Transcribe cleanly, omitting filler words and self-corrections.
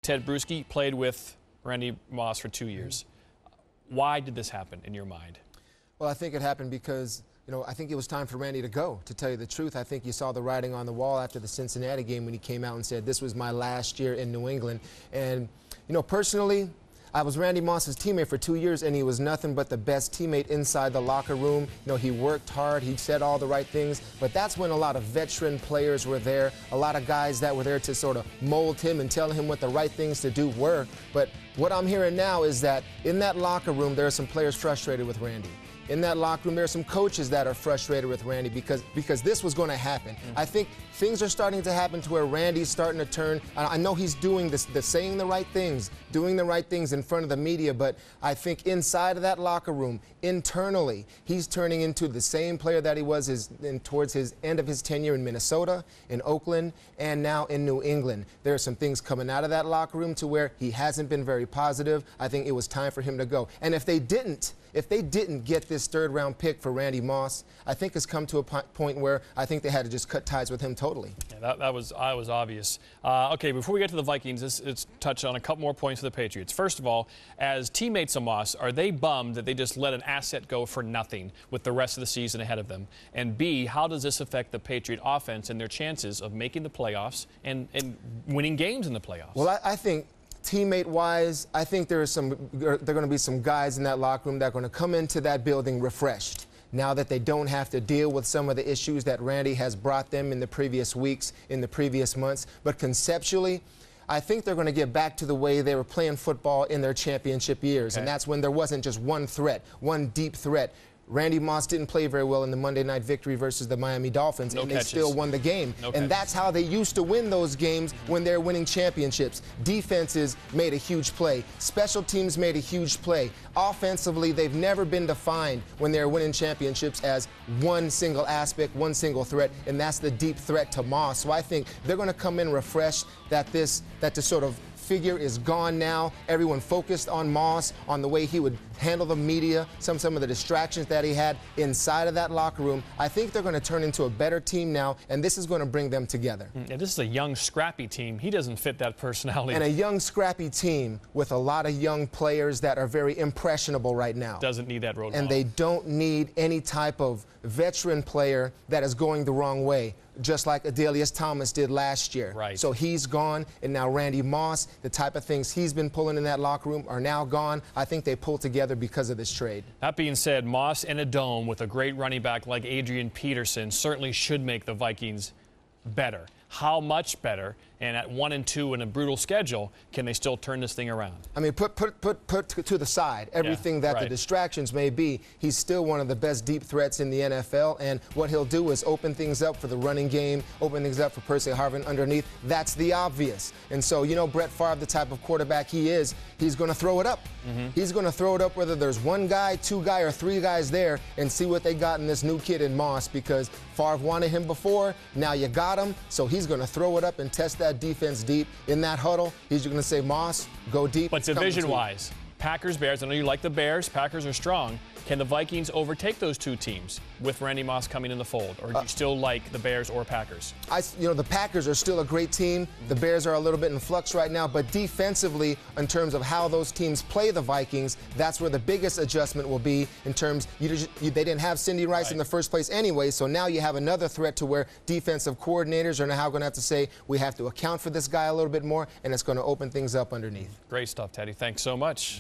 Ted Bruschi played with Randy Moss for 2 years. Why did this happen in your mind? Well, I think it happened because, I think it was time for Randy to go, to tell you the truth. I think you saw the writing on the wall after the Cincinnati game when he came out and said, this was my last year in New England. And, personally, I was Randy Moss's teammate for 2 years, and he was nothing but the best teammate inside the locker room. He worked hard. He said all the right things. But that's when a lot of veteran players were there, a lot of guys that were there to sort of mold him and tell him what the right things to do were. But what I'm hearing now is that in that locker room, there are some players frustrated with Randy. In that locker room, there are some coaches that are frustrated with Randy because this was going to happen. I think things are starting to happen to where Randy's starting to turn. I know he's doing this, saying the right things, doing the right things in front of the media, but I think inside of that locker room, internally, he's turning into the same player that he was towards his end of his tenure in Minnesota, in Oakland, and now in New England. There are some things coming out of that locker room to where he hasn't been very positive. I think it was time for him to go. And if they didn't get this third-round pick for Randy Moss, I think it's come to a point where I think they had to just cut ties with him totally. Yeah, that was obvious. Okay, before we get to the Vikings, let's touch on a couple more points for the Patriots. First of all, as teammates of Moss, are they bummed that they just let an asset go for nothing with the rest of the season ahead of them? And B, how does this affect the Patriot offense and their chances of making the playoffs and winning games in the playoffs? Well, I think teammate-wise, I think there are going to be some guys in that locker room that are going to come into that building refreshed now that they don't have to deal with some of the issues that Randy has brought them in the previous weeks, in the previous months. But conceptually, I think they're going to get back to the way they were playing football in their championship years. Okay. And that's when there wasn't just one threat, one deep threat. Randy Moss didn't play very well in the Monday night victory versus the Miami Dolphins, and they still won the game. And that's how they used to win those games when they're winning championships. Defenses made a huge play. Special teams made a huge play. Offensively, they've never been defined when they're winning championships as one single aspect, one single threat, and that's the deep threat to Moss. So I think they're going to come in refreshed, that this sort of figure is gone now. Everyone focused on Moss, on the way he would handle the media, some of the distractions that he had inside of that locker room. I think they're going to turn into a better team now, and this is going to bring them together. Yeah, this is a young, scrappy team. He doesn't fit that personality. And a young, scrappy team with a lot of young players that are very impressionable right now. Doesn't need that road. And they don't need any type of veteran player that is going the wrong way, just like Adelius Thomas did last year. Right. So he's gone, and now Randy Moss, the type of things he's been pulling in that locker room are now gone. I think they pulled together because of this trade. That being said, Moss in a dome with a great running back like Adrian Peterson certainly should make the Vikings better. How much better? And at 1-2 in a brutal schedule, can they still turn this thing around? I mean, put to the side everything that the distractions may be. He's still one of the best deep threats in the NFL, and what he'll do is open things up for the running game, open things up for Percy Harvin underneath. That's the obvious. And so, Brett Favre, the type of quarterback he is, he's going to throw it up. He's going to throw it up whether there's one guy, two guy, or three guys there, and see what they got in this new kid in Moss, because Favre wanted him before. Now you got him, so he's going to throw it up and test that defense deep. In that huddle, he's going to say, Moss, go deep. But division-wise, Packers, Bears, I know you like the Bears. Packers are strong. Can the Vikings overtake those two teams with Randy Moss coming in the fold? Or do you still like the Bears or Packers? The Packers are still a great team. The Bears are a little bit in flux right now. But defensively, in terms of how those teams play the Vikings, that's where the biggest adjustment will be in terms they didn't have Cindy Rice in the first place anyway. So now you have another threat to where defensive coordinators are now going to have to say, we have to account for this guy a little bit more, and it's going to open things up underneath. Great stuff, Teddy. Thanks so much.